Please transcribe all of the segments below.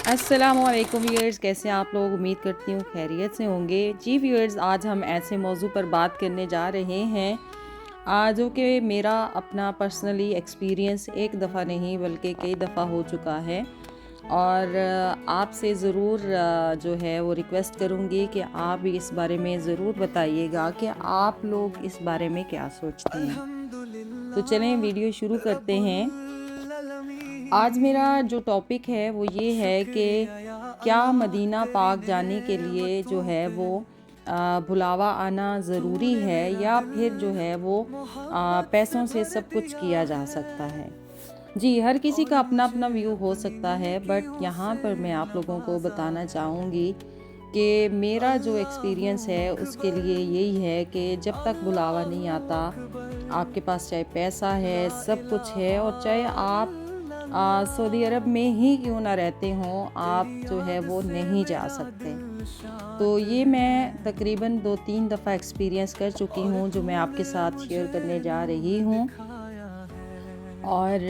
अस्सलामुअलैकुम व्यूअर्स, कैसे हैं आप लोग। उम्मीद करती हूँ खैरियत से होंगे। जी व्यूअर्स, आज हम ऐसे मौजू पर बात करने जा रहे हैं जो कि मेरा अपना पर्सनली एक्सपीरियंस एक दफ़ा नहीं बल्कि कई दफ़ा हो चुका है। और आपसे ज़रूर जो है वो रिक्वेस्ट करूँगी कि आप भी इस बारे में ज़रूर बताइएगा कि आप लोग इस बारे में क्या सोचते हैं। तो चलें वीडियो शुरू करते हैं। आज मेरा जो टॉपिक है वो ये है कि क्या मदीना पाक जाने के लिए जो है वो बुलावा आना ज़रूरी है या फिर जो है वो पैसों से सब कुछ किया जा सकता है। जी, हर किसी का अपना अपना व्यू हो सकता है, बट यहाँ पर मैं आप लोगों को बताना चाहूँगी कि मेरा जो एक्सपीरियंस है उसके लिए यही है कि जब तक बुलावा नहीं आता, आपके पास चाहे पैसा है, सब कुछ है, और चाहे आप सऊदी अरब में ही क्यों ना रहते हों, आप जो है वो नहीं जा सकते। तो ये मैं तकरीबन 2-3 दफ़ा एक्सपीरियंस कर चुकी हूँ, जो मैं आपके साथ शेयर करने जा रही हूँ। और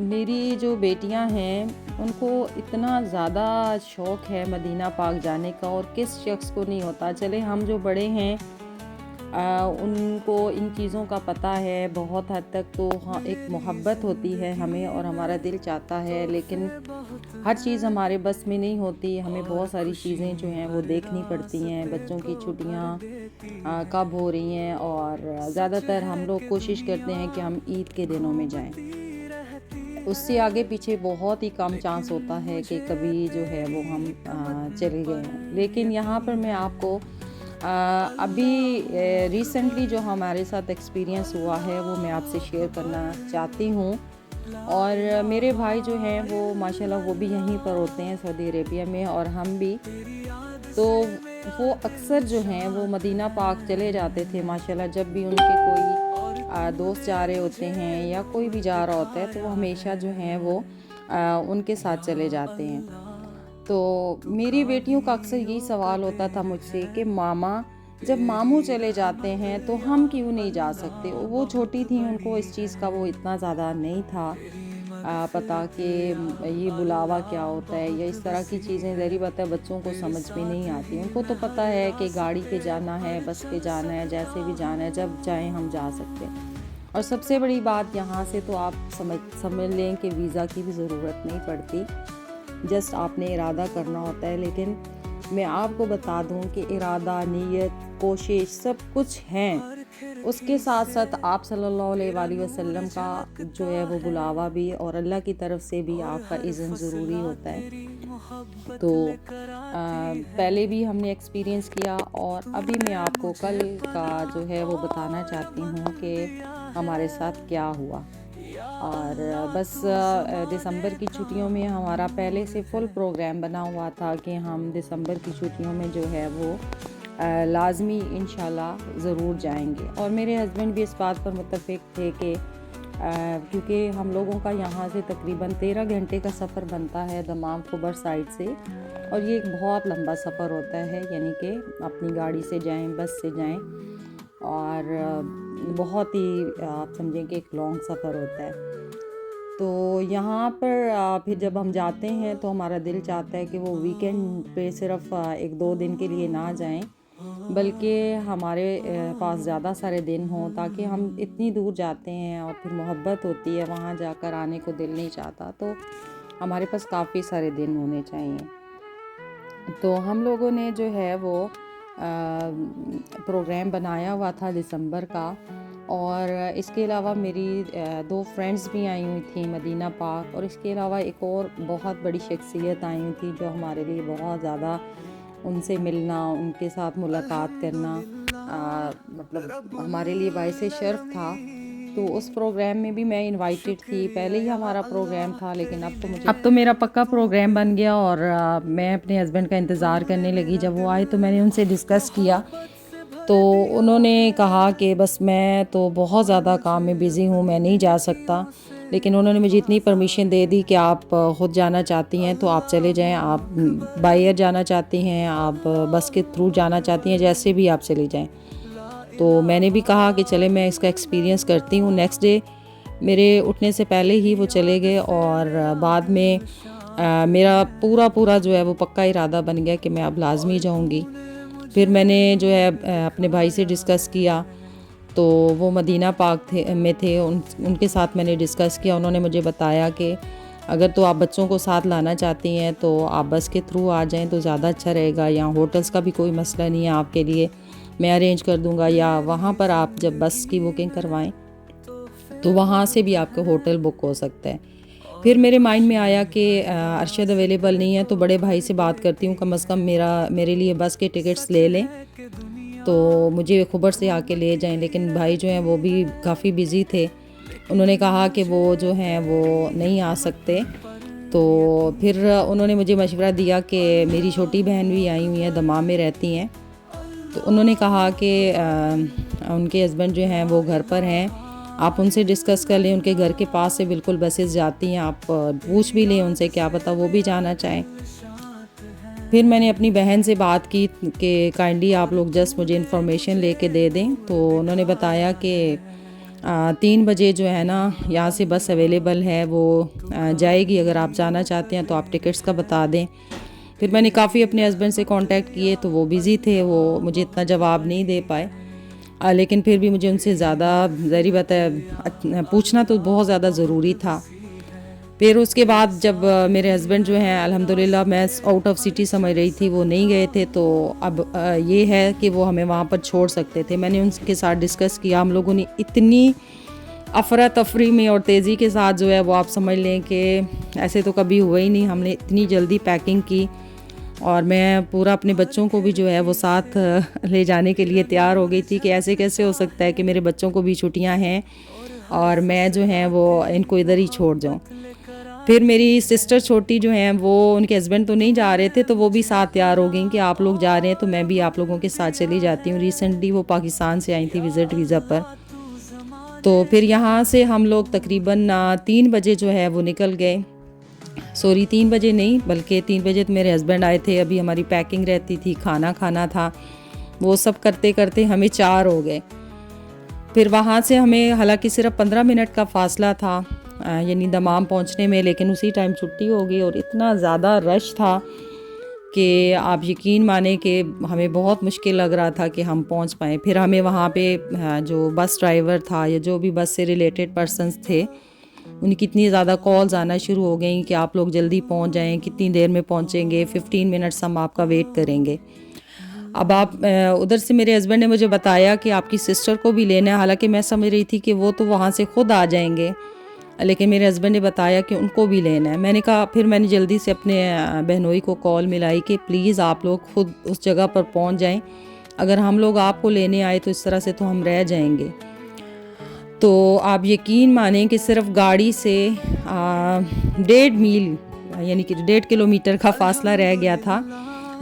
मेरी जो बेटियां हैं उनको इतना ज़्यादा शौक़ है मदीना पाक जाने का, और किस शख्स को नहीं होता। चले हम जो बड़े हैं उनको इन चीज़ों का पता है बहुत हद तक। तो हाँ, एक मोहब्बत होती है हमें और हमारा दिल चाहता है, लेकिन हर चीज़ हमारे बस में नहीं होती। हमें बहुत सारी चीज़ें जो हैं वो देखनी पड़ती हैं। बच्चों की छुट्टियां कब हो रही हैं, और ज़्यादातर हम लोग कोशिश करते हैं कि हम ईद के दिनों में जाएं। उससे आगे पीछे बहुत ही कम चांस होता है कि कभी जो है वो हम चले गए हैं। लेकिन यहाँ पर मैं आपको अभी रिसेंटली जो हमारे साथ एक्सपीरियंस हुआ है वो मैं आपसे शेयर करना चाहती हूँ। और मेरे भाई जो हैं वो माशाल्लाह वो भी यहीं पर होते हैं सऊदी अरेबिया में, और हम भी। तो वो अक्सर जो हैं वो मदीना पाक चले जाते थे माशाल्लाह। जब भी उनके कोई दोस्त जा रहे होते हैं या कोई भी जा रहा होता है तो वो हमेशा जो हैं वो उनके साथ चले जाते हैं। तो मेरी बेटियों का अक्सर यही सवाल होता था मुझसे कि मामा, जब मामू चले जाते हैं तो हम क्यों नहीं जा सकते। वो छोटी थी, उनको इस चीज़ का वो इतना ज़्यादा नहीं था पता कि ये बुलावा क्या होता है या इस तरह की चीज़ें। ज़री बात है, बच्चों को समझ में नहीं आती। उनको तो पता है कि गाड़ी पे जाना है, बस पे जाना है, जैसे भी जाना है, जब चाहें हम जा सकते हैं। और सबसे बड़ी बात यहाँ से तो आप समझ लें कि वीज़ा की भी ज़रूरत नहीं पड़ती, जस्ट आपने इरादा करना होता है। लेकिन मैं आपको बता दूं कि इरादा, नीयत, कोशिश सब कुछ हैं। उसके साथ साथ आप सल्लल्लाहु अलैहि वसल्लम का जो है वो बुलावा भी, और अल्लाह की तरफ से भी आपका इज़्न ज़रूरी होता है। तो पहले भी हमने एक्सपीरियंस किया, और अभी मैं आपको कल का जो है वो बताना चाहती हूँ कि हमारे साथ क्या हुआ। और बस दिसंबर की छुट्टियों में हमारा पहले से फुल प्रोग्राम बना हुआ था कि हम दिसंबर की छुट्टियों में जो है वो लाजमी इंशाल्लाह ज़रूर जाएंगे। और मेरे हस्बैंड भी इस बात पर मुत्तफ़िक थे कि क्योंकि हम लोगों का यहाँ से तकरीबन 13 घंटे का सफ़र बनता है दमाम खुबर साइड से, और ये एक बहुत लंबा सफ़र होता है। यानी कि अपनी गाड़ी से जाएं, बस से जाएं, और बहुत ही आप समझें कि एक लॉन्ग सफ़र होता है। तो यहाँ पर फिर जब हम जाते हैं तो हमारा दिल चाहता है कि वो वीकेंड पे सिर्फ 1-2 दिन के लिए ना जाएं, बल्कि हमारे पास ज़्यादा सारे दिन हों, ताकि हम इतनी दूर जाते हैं और फिर मोहब्बत होती है, वहाँ जाकर आने को दिल नहीं चाहता। तो हमारे पास काफ़ी सारे दिन होने चाहिए। तो हम लोगों ने जो है वो प्रोग्राम बनाया हुआ था दिसंबर का। और इसके अलावा मेरी 2 फ्रेंड्स भी आई हुई थी मदीना पाक, और इसके अलावा एक और बहुत बड़ी शख्सियत आई हुई थी जो हमारे लिए बहुत ज़्यादा, उनसे मिलना, उनके साथ मुलाकात करना मतलब हमारे लिए बाइसे शर्फ था। तो उस प्रोग्राम में भी मैं इनवाइटेड थी। पहले ही हमारा प्रोग्राम था, लेकिन अब तो मेरा पक्का प्रोग्राम बन गया, और मैं अपने हस्बैंड का इंतज़ार करने लगी। जब वो आए तो मैंने उनसे डिस्कस किया, तो उन्होंने कहा कि बस मैं तो बहुत ज़्यादा काम में बिज़ी हूँ, मैं नहीं जा सकता। लेकिन उन्होंने मुझे इतनी परमिशन दे दी कि आप ख़ुद जाना चाहती हैं तो आप चले जाएं, आप बाय एयर जाना चाहती हैं, आप बस के थ्रू जाना चाहती हैं, जैसे भी आप चले जाएं। तो मैंने भी कहा कि चले मैं इसका एक्सपीरियंस करती हूँ। नेक्स्ट डे मेरे उठने से पहले ही वो चले गए, और बाद में मेरा पूरा जो है वो पक्का इरादा बन गया कि मैं अब लाजमी जाऊंगी। फिर मैंने जो है अपने भाई से डिस्कस किया, तो वो मदीना पाक में थे, उनके साथ मैंने डिस्कस किया। उन्होंने मुझे बताया कि अगर तो आप बच्चों को साथ लाना चाहती हैं तो आप बस के थ्रू आ जाएं तो ज़्यादा अच्छा रहेगा। यहाँ होटल्स का भी कोई मसला नहीं है आपके लिए, मैं अरेंज कर दूँगा, या वहाँ पर आप जब बस की बुकिंग करवाएं तो वहाँ से भी आपका होटल बुक हो सकता है। फिर मेरे माइंड में आया कि अरशद अवेलेबल नहीं है तो बड़े भाई से बात करती हूँ, कम से कम मेरे लिए बस के टिकट्स ले लें तो मुझे खुबर से आके ले जाएं। लेकिन भाई जो हैं वो भी काफ़ी बिज़ी थे, उन्होंने कहा कि वो जो हैं वो नहीं आ सकते। तो फिर उन्होंने मुझे मशवरा दिया कि मेरी छोटी बहन भी आई हुई है, दमाम में रहती हैं, तो उन्होंने कहा कि उनके हस्बैंड जो हैं वो घर पर हैं, आप उनसे डिस्कस कर लें, उनके घर के पास से बिल्कुल बसेस जाती हैं, आप पूछ भी लें उनसे, क्या पता वो भी जाना चाहें। फिर मैंने अपनी बहन से बात की कि काइंडली आप लोग जस्ट मुझे इन्फॉर्मेशन लेके दे दें। तो उन्होंने बताया कि 3 बजे जो है ना यहाँ से बस अवेलेबल है, वो जाएगी, अगर आप जाना चाहते हैं तो आप टिकट्स का बता दें। फिर मैंने काफ़ी अपने हस्बैंड से कांटेक्ट किए तो वो बिज़ी थे, वो मुझे इतना जवाब नहीं दे पाए, लेकिन फिर भी मुझे उनसे ज़्यादा ज़रूरी बात है पूछना तो बहुत ज़्यादा ज़रूरी था। फिर उसके बाद जब मेरे हस्बैंड जो हैं, अल्हम्दुलिल्लाह मैं आउट ऑफ सिटी समझ रही थी, वो नहीं गए थे, तो अब ये है कि वो हमें वहाँ पर छोड़ सकते थे। मैंने उनके साथ डिस्कस किया, हम लोगों ने इतनी अफरा तफरी में और तेज़ी के साथ जो है वो आप समझ लें कि ऐसे तो कभी हुआ ही नहीं, हमने इतनी जल्दी पैकिंग की। और मैं पूरा अपने बच्चों को भी जो है वो साथ ले जाने के लिए तैयार हो गई थी कि ऐसे कैसे हो सकता है कि मेरे बच्चों को भी छुट्टियां हैं और मैं जो है वो इनको इधर ही छोड़ जाऊं। फिर मेरी सिस्टर छोटी जो हैं वो, उनके हस्बैंड तो नहीं जा रहे थे, तो वो भी साथ तैयार हो गई कि आप लोग जा रहे हैं तो मैं भी आप लोगों के साथ चली जाती हूँ। रिसेंटली वो पाकिस्तान से आई थी विज़िट वीज़ा पर। तो फिर यहाँ से हम लोग तकरीबन 3 बजे जो है वो निकल गए। सॉरी 3 बजे नहीं, बल्कि 3 बजे तो मेरे हस्बैंड आए थे, अभी हमारी पैकिंग रहती थी, खाना खाना था, वो सब करते करते हमें 4 हो गए। फिर वहाँ से हमें हालांकि सिर्फ 15 मिनट का फ़ासला था यानी दमाम पहुँचने में, लेकिन उसी टाइम छुट्टी हो गई और इतना ज़्यादा रश था कि आप यकीन माने कि हमें बहुत मुश्किल लग रहा था कि हम पहुँच पाएँ। फिर हमें वहाँ पे जो बस ड्राइवर था या जो भी बस से रिलेटेड पर्सन्स थे, उनकी इतनी ज़्यादा कॉल्स आना शुरू हो गई कि आप लोग जल्दी पहुंच जाएं, कितनी देर में पहुंचेंगे, 15 मिनट्स हम आपका वेट करेंगे। अब आप उधर से मेरे हस्बैंड ने मुझे बताया कि आपकी सिस्टर को भी लेना है, हालांकि मैं समझ रही थी कि वो तो वहाँ से ख़ुद आ जाएंगे, लेकिन मेरे हस्बैंड ने बताया कि उनको भी लेना है। मैंने कहा, फिर मैंने जल्दी से अपने बहनोई को कॉल मिलाई कि प्लीज़ आप लोग ख़ुद उस जगह पर पहुँच जाएँ, अगर हम लोग आपको लेने आए तो इस तरह से तो हम रह जाएंगे। तो आप यकीन मानें कि सिर्फ गाड़ी से 1.5 मील यानी कि 1.5 किलोमीटर का फ़ासला रह गया था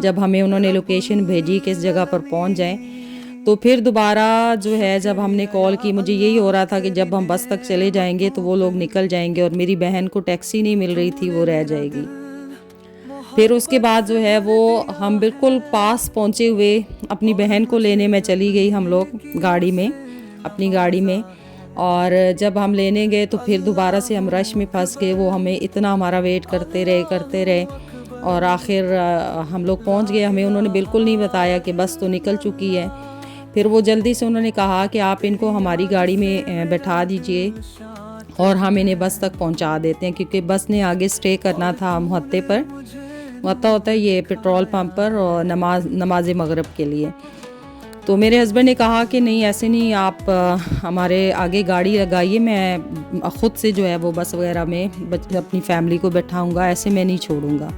जब हमें उन्होंने लोकेशन भेजी कि इस जगह पर पहुंच जाएं। तो फिर दोबारा जो है जब हमने कॉल की, मुझे यही हो रहा था कि जब हम बस तक चले जाएंगे तो वो लोग निकल जाएंगे और मेरी बहन को टैक्सी नहीं मिल रही थी, वो रह जाएगी। फिर उसके बाद जो है वो हम बिल्कुल पास पहुँचे हुए अपनी बहन को लेने में चली गई, हम लोग गाड़ी में, अपनी गाड़ी में। और जब हम लेने गए तो फिर दोबारा से हम रश में फंस गए, वो हमें इतना हमारा वेट करते रहे और आखिर हम लोग पहुंच गए। हमें उन्होंने बिल्कुल नहीं बताया कि बस तो निकल चुकी है। फिर वो जल्दी से उन्होंने कहा कि आप इनको हमारी गाड़ी में बैठा दीजिए और हम इन्हें बस तक पहुंचा देते हैं, क्योंकि बस ने आगे स्टे करना था मुहत्ते पर। मुहत्ता होता है ये पेट्रोल पंप पर, और नमाज मगरिब के लिए। तो मेरे हस्बैंड ने कहा कि नहीं ऐसे नहीं, आप हमारे आगे गाड़ी लगाइए, मैं ख़ुद से जो है वो बस वगैरह में अपनी फैमिली को बैठाऊंगा, ऐसे मैं नहीं छोड़ूंगा।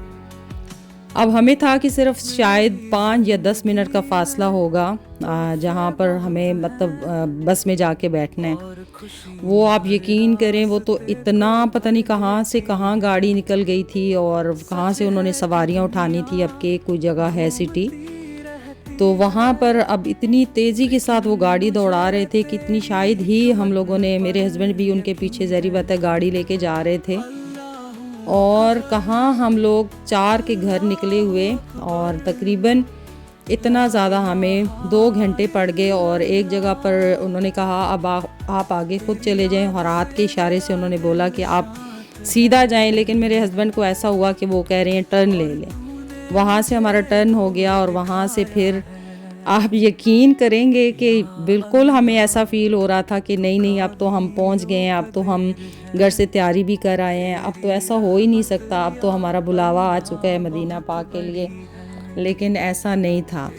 अब हमें था कि सिर्फ शायद 5 या 10 मिनट का फ़ासला होगा जहाँ पर हमें मतलब बस में जाके बैठना है। वो आप यकीन करें, वो तो इतना पता नहीं कहाँ से कहाँ गाड़ी निकल गई थी और कहाँ से उन्होंने सवारियाँ उठानी थी। अब के कोई जगह है सिटी, तो वहाँ पर अब इतनी तेज़ी के साथ वो गाड़ी दौड़ा रहे थे कि इतनी शायद ही हम लोगों ने, मेरे हस्बैंड भी उनके पीछे ज़हरी बात है गाड़ी लेके जा रहे थे। और कहाँ हम लोग 4 के घर निकले हुए और तकरीबन इतना ज़्यादा हमें 2 घंटे पड़ गए। और एक जगह पर उन्होंने कहा अब आप आगे खुद चले जाएं, और हाथ के इशारे से उन्होंने बोला कि आप सीधा जाएं, लेकिन मेरे हस्बैंड को ऐसा हुआ कि वो कह रहे हैं टर्न ले लें। वहाँ से हमारा टर्न हो गया और वहाँ से फिर आप यकीन करेंगे कि बिल्कुल हमें ऐसा फ़ील हो रहा था कि नहीं नहीं, अब तो हम पहुँच गए हैं, अब तो हम घर से तैयारी भी कर आए हैं, अब तो ऐसा हो ही नहीं सकता, अब तो हमारा बुलावा आ चुका है मदीना पाक के लिए। लेकिन ऐसा नहीं था।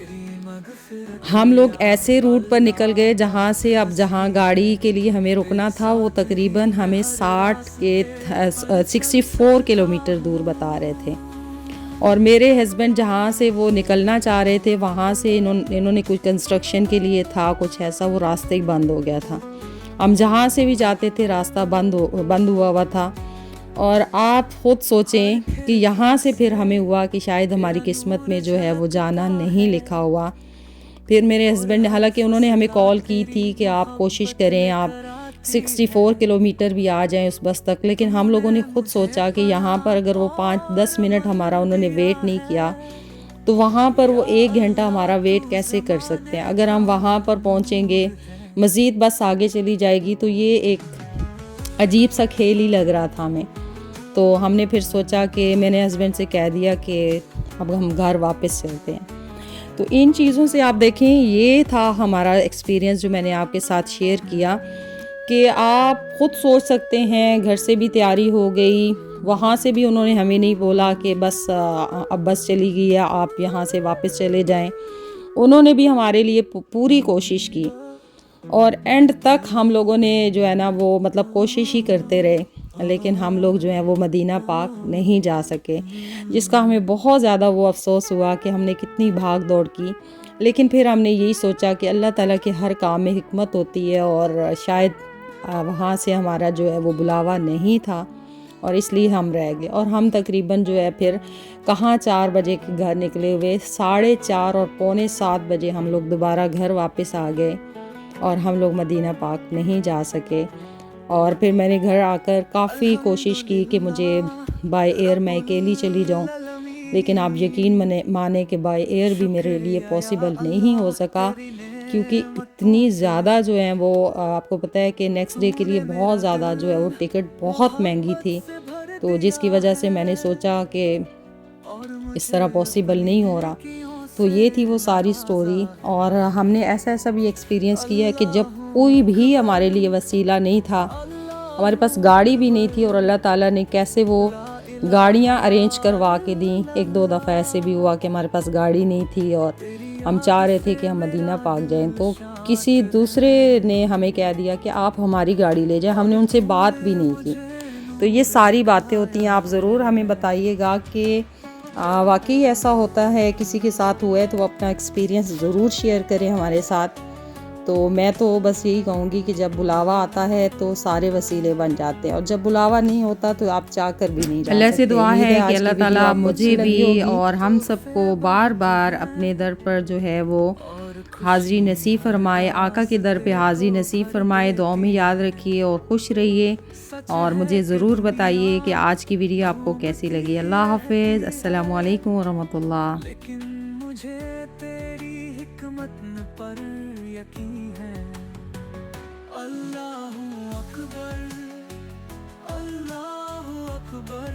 हम लोग ऐसे रूट पर निकल गए जहाँ से, अब जहाँ गाड़ी के लिए हमें रुकना था वो तकरीबन हमें 64 किलोमीटर दूर बता रहे थे। और मेरे हस्बैंड जहाँ से वो निकलना चाह रहे थे वहाँ से इन्होंने कुछ कंस्ट्रक्शन के लिए था, कुछ ऐसा, वो रास्ते ही बंद हो गया था। हम जहाँ से भी जाते थे रास्ता बंद हुआ था। और आप खुद सोचें कि यहाँ से फिर हमें हुआ कि शायद हमारी किस्मत में जो है वो जाना नहीं लिखा हुआ। फिर मेरे हस्बैंड ने, हालांकि उन्होंने हमें कॉल की थी कि आप कोशिश करें आप 64 किलोमीटर भी आ जाएं उस बस तक, लेकिन हम लोगों ने खुद सोचा कि यहाँ पर अगर वो 5-10 मिनट हमारा उन्होंने वेट नहीं किया तो वहाँ पर वो 1 घंटा हमारा वेट कैसे कर सकते हैं। अगर हम वहाँ पर पहुँचेंगे, मज़ीद बस आगे चली जाएगी, तो ये एक अजीब सा खेल ही लग रहा था हमें। तो हमने फिर सोचा कि मैंने हस्बैंड से कह दिया कि अब हम घर वापस चलते हैं। तो इन चीज़ों से आप देखें, ये था हमारा एक्सपीरियंस जो मैंने आपके साथ शेयर किया कि आप खुद सोच सकते हैं। घर से भी तैयारी हो गई, वहाँ से भी उन्होंने हमें नहीं बोला कि बस अब बस चली गई है, आप यहाँ से वापस चले जाएं। उन्होंने भी हमारे लिए पूरी कोशिश की और एंड तक हम लोगों ने जो है ना वो मतलब कोशिश ही करते रहे, लेकिन हम लोग जो है वो मदीना पाक नहीं जा सके, जिसका हमें बहुत ज़्यादा वो अफ़सोस हुआ कि हमने कितनी भाग दौड़ की। लेकिन फिर हमने यही सोचा कि अल्लाह ताला के हर काम में हिकमत होती है और शायद वहाँ से हमारा जो है वो बुलावा नहीं था और इसलिए हम रह गए। और हम तकरीबन जो है फिर कहाँ 4 बजे के घर निकले हुए, 4:30 और 6:45 बजे हम लोग दोबारा घर वापस आ गए और हम लोग मदीना पाक नहीं जा सके। और फिर मैंने घर आकर काफ़ी कोशिश की कि मुझे बाय एयर मैं अकेली चली जाऊं, लेकिन आप यकीन माने कि बाय एयर भी मेरे लिए पॉसिबल नहीं हो सका, क्योंकि इतनी ज़्यादा जो है वो आपको पता है कि नेक्स्ट डे के लिए बहुत ज़्यादा जो है वो टिकट बहुत महंगी थी। तो जिसकी वजह से मैंने सोचा कि इस तरह पॉसिबल नहीं हो रहा। तो ये थी वो सारी स्टोरी। और हमने ऐसा ऐसा भी एक्सपीरियंस किया है कि जब कोई भी हमारे लिए वसीला नहीं था, हमारे पास गाड़ी भी नहीं थी, और अल्लाह ताला ने कैसे वो गाड़ियाँ अरेंज करवा के दी। 1-2 दफ़ा ऐसे भी हुआ कि हमारे पास गाड़ी नहीं थी और हम चाह रहे थे कि हम मदीना पाक जाएं, तो किसी दूसरे ने हमें कह दिया कि आप हमारी गाड़ी ले जाएं। हमने उनसे बात भी नहीं की। तो ये सारी बातें होती हैं। आप ज़रूर हमें बताइएगा कि वाकई ऐसा होता है, किसी के साथ हुआ है तो अपना एक्सपीरियंस ज़रूर शेयर करें हमारे साथ। तो मैं तो बस यही कहूँगी कि जब बुलावा आता है तो सारे वसीले बन जाते हैं, और जब बुलावा नहीं होता तो आप चाह कर भी नहीं जा सकते। अल्लाह से दुआ है कि अल्लाह ताला मुझे भी और हम सबको बार बार अपने दर पर जो है वो हाज़री नसीब फरमाए, आका के दर पे हाज़री नसीब फरमाए। दुआ में याद रखिए और खुश रहिए, और मुझे ज़रूर बताइए कि आज की वीडियो आपको कैसी लगी। अल्लाह हाफ़िज़, अस्सलामु अलैकुम वरहमतुल्लाह। लेकिन मुझे तेरी हिकमत पर यकीन है। अल्लाहू अकबर, अल्लाहू अकबर।